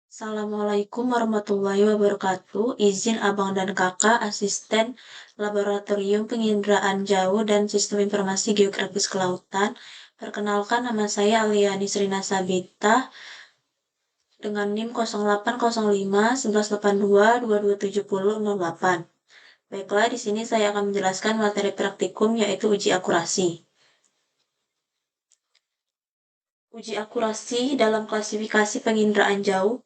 Assalamualaikum warahmatullahi wabarakatuh. Izin abang dan kakak, asisten laboratorium penginderaan jauh dan sistem informasi geografis kelautan. Perkenalkan, nama saya Aliani Srina Sabita dengan NIM 0805 1182 227008. Baiklah, di sini saya akan menjelaskan materi praktikum yaitu uji akurasi. Uji akurasi dalam klasifikasi penginderaan jauh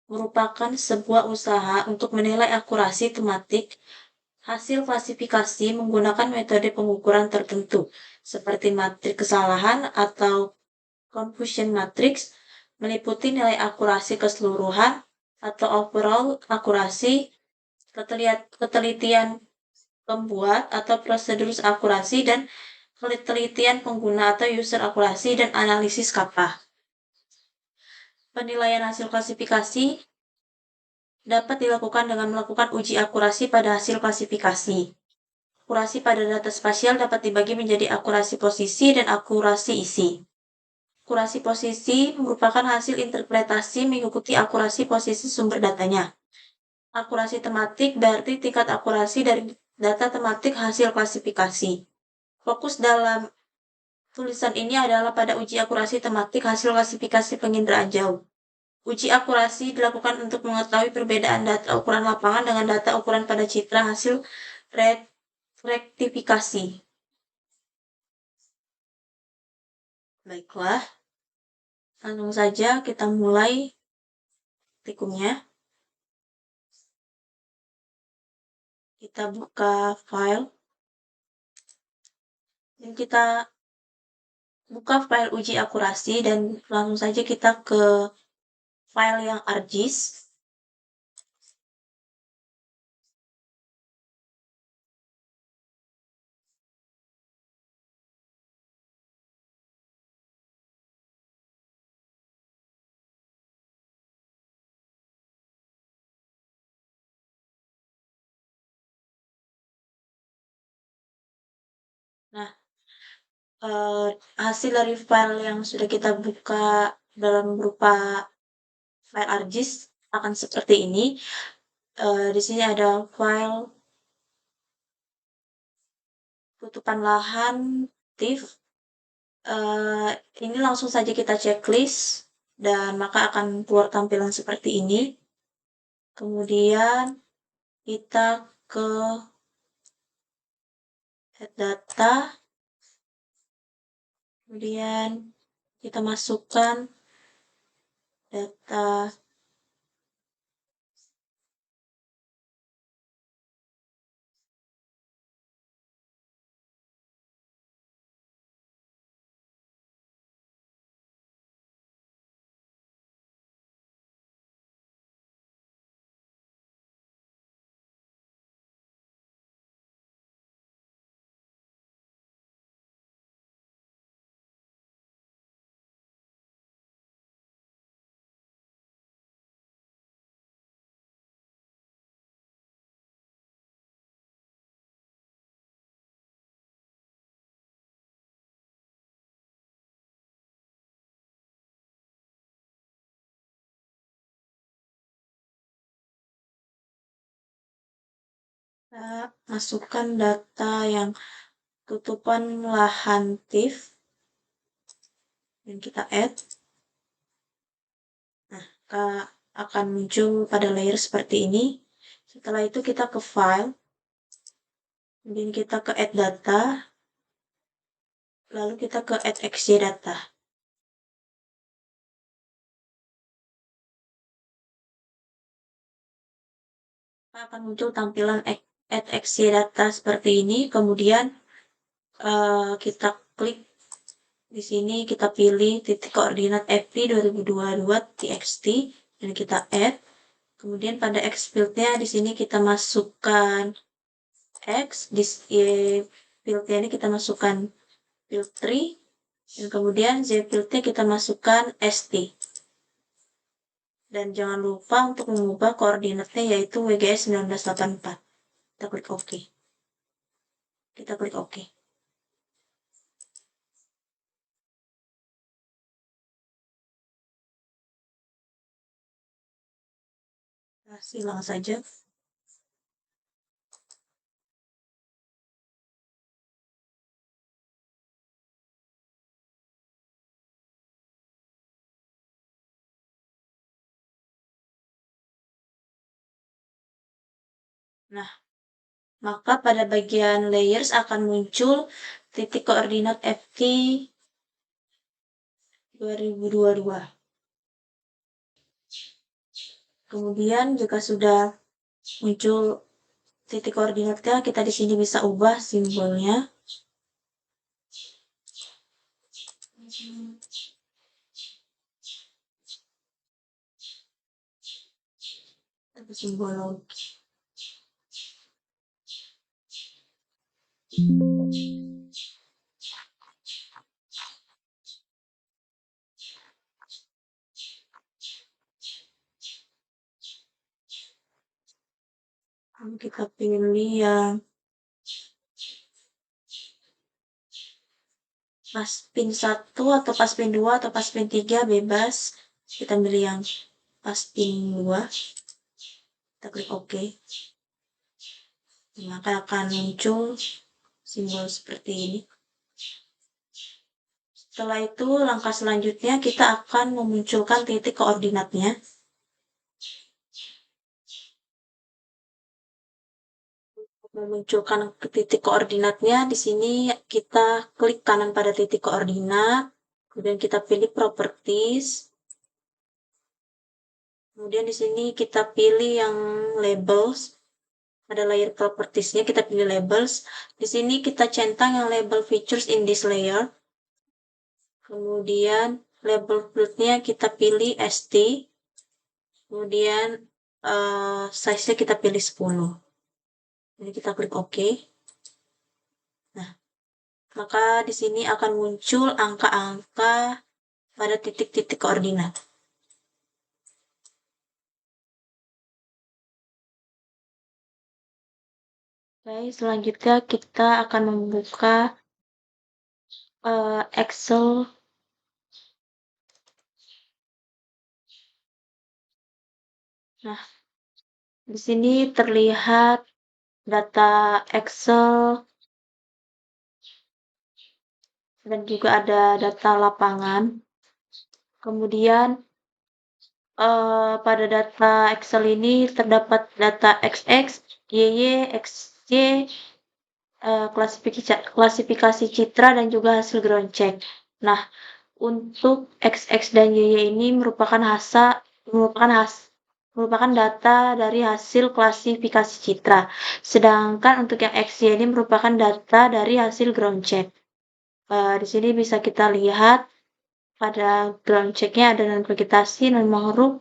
merupakan sebuah usaha untuk menilai akurasi tematik hasil klasifikasi menggunakan metode pengukuran tertentu, seperti matriks kesalahan atau confusion matrix, meliputi nilai akurasi keseluruhan atau overall akurasi, ketelitian pembuat atau prosedur akurasi, dan ketelitian pengguna atau user akurasi dan analisis kappa. Penilaian hasil klasifikasi dapat dilakukan dengan melakukan uji akurasi pada hasil klasifikasi. Akurasi pada data spasial dapat dibagi menjadi akurasi posisi dan akurasi isi. Akurasi posisi merupakan hasil interpretasi mengikuti akurasi posisi sumber datanya. Akurasi tematik berarti tingkat akurasi dari data tematik hasil klasifikasi. Fokus dalam tulisan ini adalah pada uji akurasi tematik hasil klasifikasi penginderaan jauh. Uji akurasi dilakukan untuk mengetahui perbedaan data ukuran lapangan dengan data ukuran pada citra hasil rektifikasi. Baiklah, langsung saja kita mulai praktikumnya. Kita buka file, dan kita buka file uji akurasi, dan langsung saja kita ke file yang ArcGIS. Nah, hasil dari file yang sudah kita buka dalam berupa file ArcGIS akan seperti ini. Di sini ada file tutupan lahan TIFF. Ini langsung saja kita checklist dan maka akan keluar tampilan seperti ini. Kemudian kita ke add data, kemudian kita masukkan data kita masukkan data yang tutupan lahan TIFF dan kita add. Nah, akan muncul pada layer seperti ini. Setelah itu kita ke file, kemudian kita ke add data, lalu kita ke add XY data. Akan muncul tampilan add XY data seperti ini. Kemudian kita klik di sini, kita pilih titik koordinat FP 2022 txt dan kita add. Kemudian pada X fieldnya di sini kita masukkan X, di fieldnya ini kita masukkan field 3, dan kemudian Z fieldnya kita masukkan ST. Dan jangan lupa untuk mengubah koordinatnya yaitu WGS 1984. Kita klik OK. Kita klik OK. Silang saja. Nah, maka pada bagian layers akan muncul titik koordinat FT 2022. Kemudian jika sudah muncul titik koordinatnya, kita di sini bisa ubah simbolnya. Simbol kita pilih yang paspin 1 atau paspin 2 atau paspin 3 bebas. Kita pilih yang paspin 2. Kita klik OK. Maka akan muncul simbol seperti ini. Setelah itu, langkah selanjutnya kita akan memunculkan titik koordinatnya. Memunculkan titik koordinatnya, di sini kita klik kanan pada titik koordinat, kemudian kita pilih properties. Kemudian di sini kita pilih yang labels. Ada layer propertiesnya, kita pilih labels. Di sini kita centang yang label features in this layer. Kemudian label field-nya kita pilih ST. Kemudian size-nya kita pilih 10. Jadi kita klik OK. Nah, maka di sini akan muncul angka-angka pada titik-titik koordinat. Oke, selanjutnya kita akan membuka Excel. Nah, di sini terlihat data Excel dan juga ada data lapangan. Kemudian pada data Excel ini terdapat data XX, YY, XY, klasifikasi citra dan juga hasil ground check. Nah, untuk XX dan YY ini merupakan data dari hasil klasifikasi citra. Sedangkan untuk yang XY ini merupakan data dari hasil ground check. Di sini bisa kita lihat pada ground check-nya ada non-vegetasi, non-mangrove,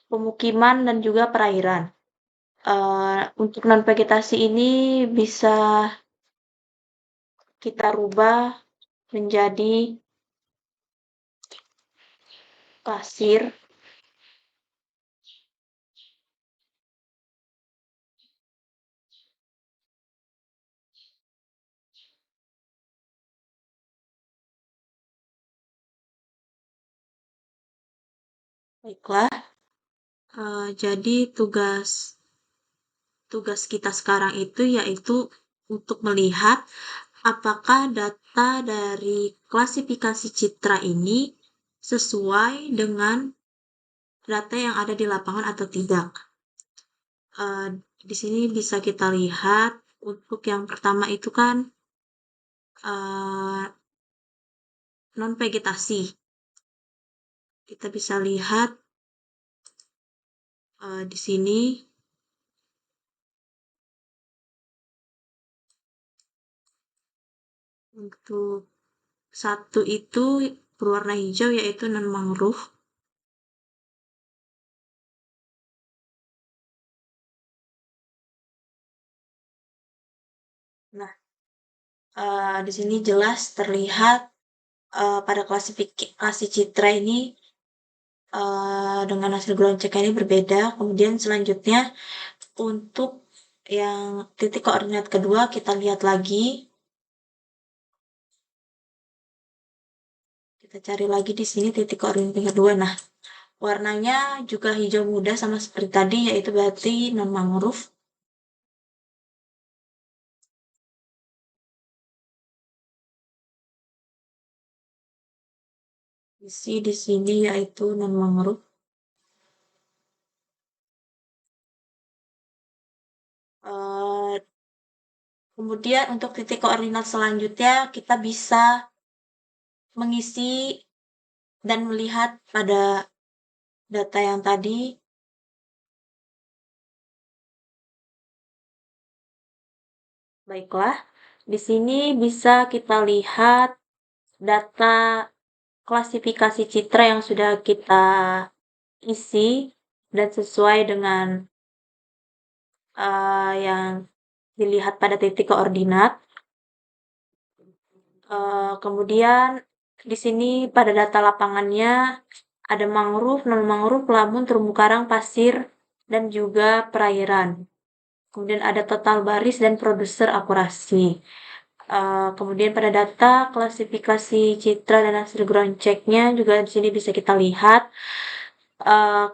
pemukiman, dan juga perairan. Untuk non-vegetasi ini bisa kita rubah menjadi pasir. Baiklah, jadi tugas kita sekarang itu yaitu untuk melihat apakah data dari klasifikasi citra ini sesuai dengan data yang ada di lapangan atau tidak. Di sini bisa kita lihat untuk yang pertama itu kan non-vegetasi. Kita bisa lihat di sini untuk satu itu berwarna hijau yaitu non-mangrove. Nah, di sini jelas terlihat pada klasifikasi citra ini dengan hasil ground check ini berbeda. Kemudian selanjutnya untuk yang titik koordinat kedua kita lihat lagi. Kita cari lagi di sini titik koordinat kedua. Nah, Warnanya juga hijau muda sama seperti tadi, yaitu berarti non-mangrove. Isi di sini yaitu non-mangrove. Kemudian untuk titik koordinat selanjutnya, kita bisa mengisi dan melihat pada data yang tadi. Baiklah, di sini bisa kita lihat data klasifikasi citra yang sudah kita isi dan sesuai dengan yang dilihat pada titik koordinat. Kemudian di sini pada data lapangannya ada mangrove, non-mangrove, lamun, terumbu karang, pasir, dan juga perairan. Kemudian ada total baris dan produser akurasi. Kemudian pada data klasifikasi citra dan hasil ground check-nya juga di sini bisa kita lihat.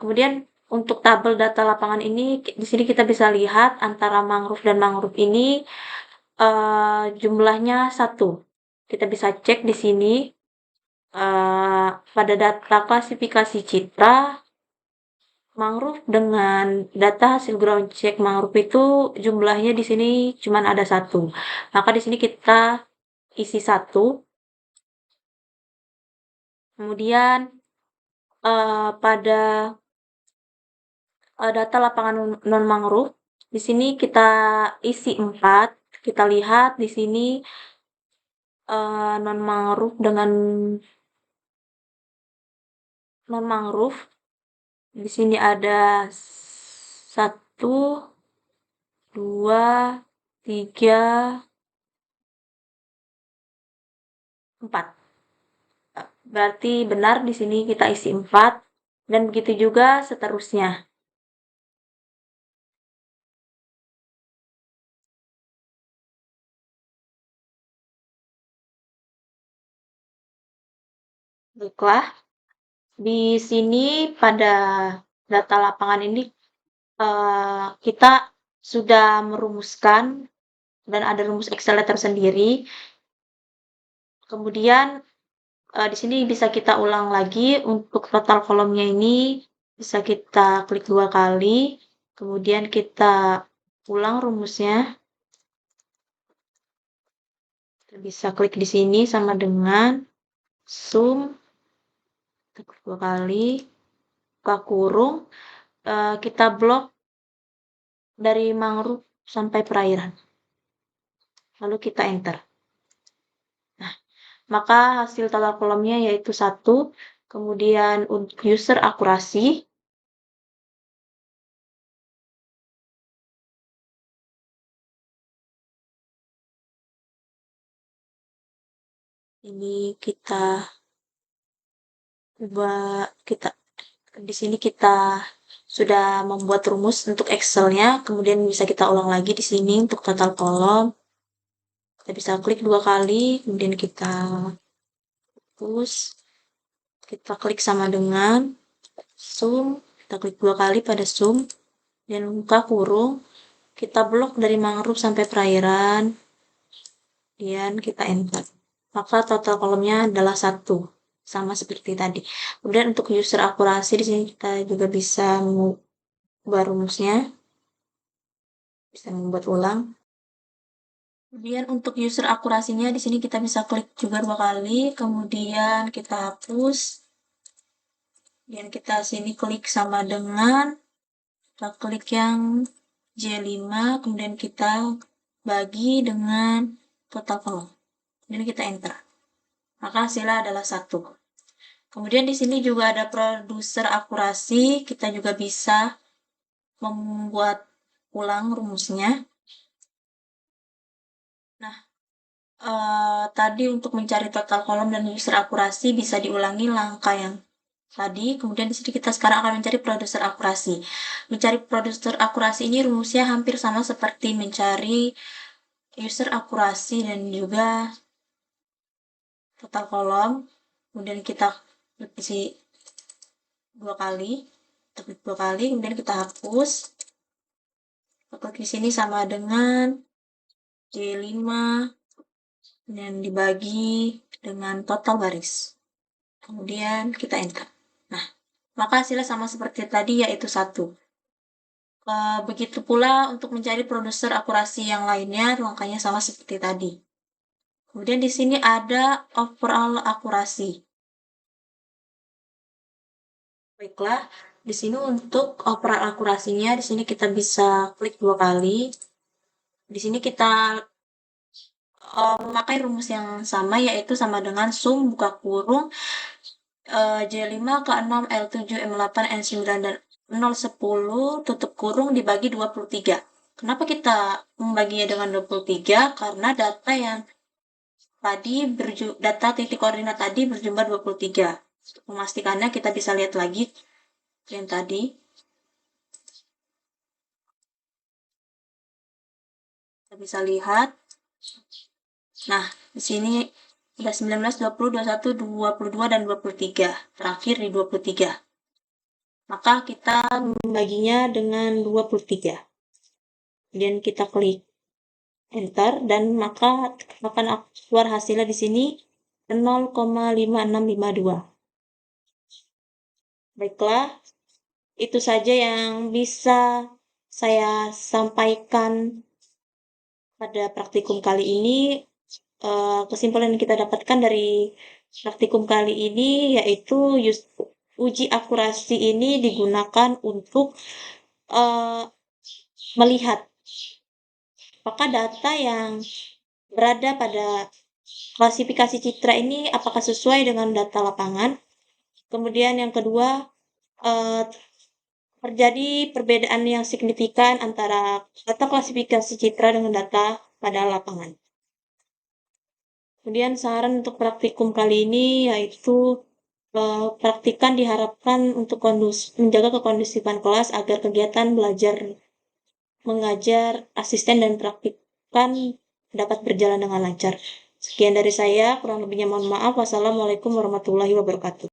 Kemudian untuk tabel data lapangan ini di sini kita bisa lihat antara mangrove dan mangrove ini jumlahnya 1. Kita bisa cek di sini pada data klasifikasi citra mangrove dengan data hasil ground check mangrove itu jumlahnya di sini cuma ada 1. Maka di sini kita isi 1. Kemudian pada data lapangan non mangrove di sini kita isi 4. Kita lihat di sini non mangrove dengan non mangrove di sini ada 1, 2, 3, 4. Berarti benar di sini kita isi 4 dan begitu juga seterusnya. Baiklah, di sini pada data lapangan ini kita sudah merumuskan dan ada rumus Excel tersendiri. Kemudian di sini bisa kita ulang lagi untuk total kolomnya ini bisa kita klik 2 kali, kemudian kita ulang rumusnya. Kita bisa klik di sini sama dengan sum, kita klik 2 kali, buka kurung, kita blok dari mangrove sampai perairan. Lalu kita enter. Nah, maka hasil total kolomnya yaitu 1. Kemudian untuk user akurasi, ini kita ubah, di sini kita sudah membuat rumus untuk Excel-nya, kemudian bisa kita ulang lagi di sini untuk total kolom. Kita bisa klik 2 kali, kemudian kita hapus. Kita klik sama dengan sum, kita klik 2 kali pada sum, dan buka kurung, kita blok dari mangrove sampai perairan, kemudian kita enter. Maka total kolomnya adalah 1, sama seperti tadi. Kemudian untuk user akurasi di sini kita juga bisa mengubah rumusnya, bisa membuat ulang. Kemudian untuk user akurasinya di sini kita bisa klik juga 2 kali, kemudian kita hapus. Dan kita sini klik sama dengan kita klik yang J5, kemudian kita bagi dengan total kolom. Kemudian kita enter. Maka hasilnya adalah 1. Kemudian di sini juga ada produser akurasi, kita juga bisa membuat ulang rumusnya. Nah, tadi untuk mencari total kolom dan user akurasi bisa diulangi langkah yang tadi. Kemudian di sini kita sekarang akan mencari produser akurasi. Mencari produser akurasi ini rumusnya hampir sama seperti mencari user akurasi dan juga total kolom. Kemudian kita isi 2 kali, kita klik 2 kali, kemudian kita hapus. Kita klik di sini sama dengan J5, dan dibagi dengan total baris. Kemudian kita enter. Nah, maka hasilnya sama seperti tadi, yaitu 1. Begitu pula untuk mencari produser akurasi yang lainnya, langkahnya sama seperti tadi. Kemudian di sini ada overall akurasi. Baiklah, di sini untuk overall akurasinya, di sini kita bisa klik 2 kali. Di sini kita memakai rumus yang sama, yaitu sama dengan sum buka kurung J5 ke 6 L7 M8 N9 dan 010 tutup kurung dibagi 23. Kenapa kita membaginya dengan 23? Karena data yang tadi data titik koordinat tadi berjumlah 23. Untuk memastikannya kita bisa lihat lagi yang tadi. Kita bisa lihat. Nah, di sini ada 19, 20, 21, 22, dan 23. Terakhir di 23. Maka kita membaginya dengan 23. Kemudian kita klik enter dan maka akan keluar hasilnya di sini 0,5652. Baiklah, itu saja yang bisa saya sampaikan pada praktikum kali ini. Kesimpulan yang kita dapatkan dari praktikum kali ini yaitu uji akurasi ini digunakan untuk melihat apakah data yang berada pada klasifikasi citra ini apakah sesuai dengan data lapangan. Kemudian yang kedua, terjadi perbedaan yang signifikan antara data klasifikasi citra dengan data pada lapangan. Kemudian saran untuk praktikum kali ini yaitu praktikan diharapkan untuk menjaga kekondusifan kelas agar kegiatan belajar mengajar, asisten, dan praktikan dapat berjalan dengan lancar. Sekian dari saya, kurang lebihnya mohon maaf. Wassalamualaikum warahmatullahi wabarakatuh.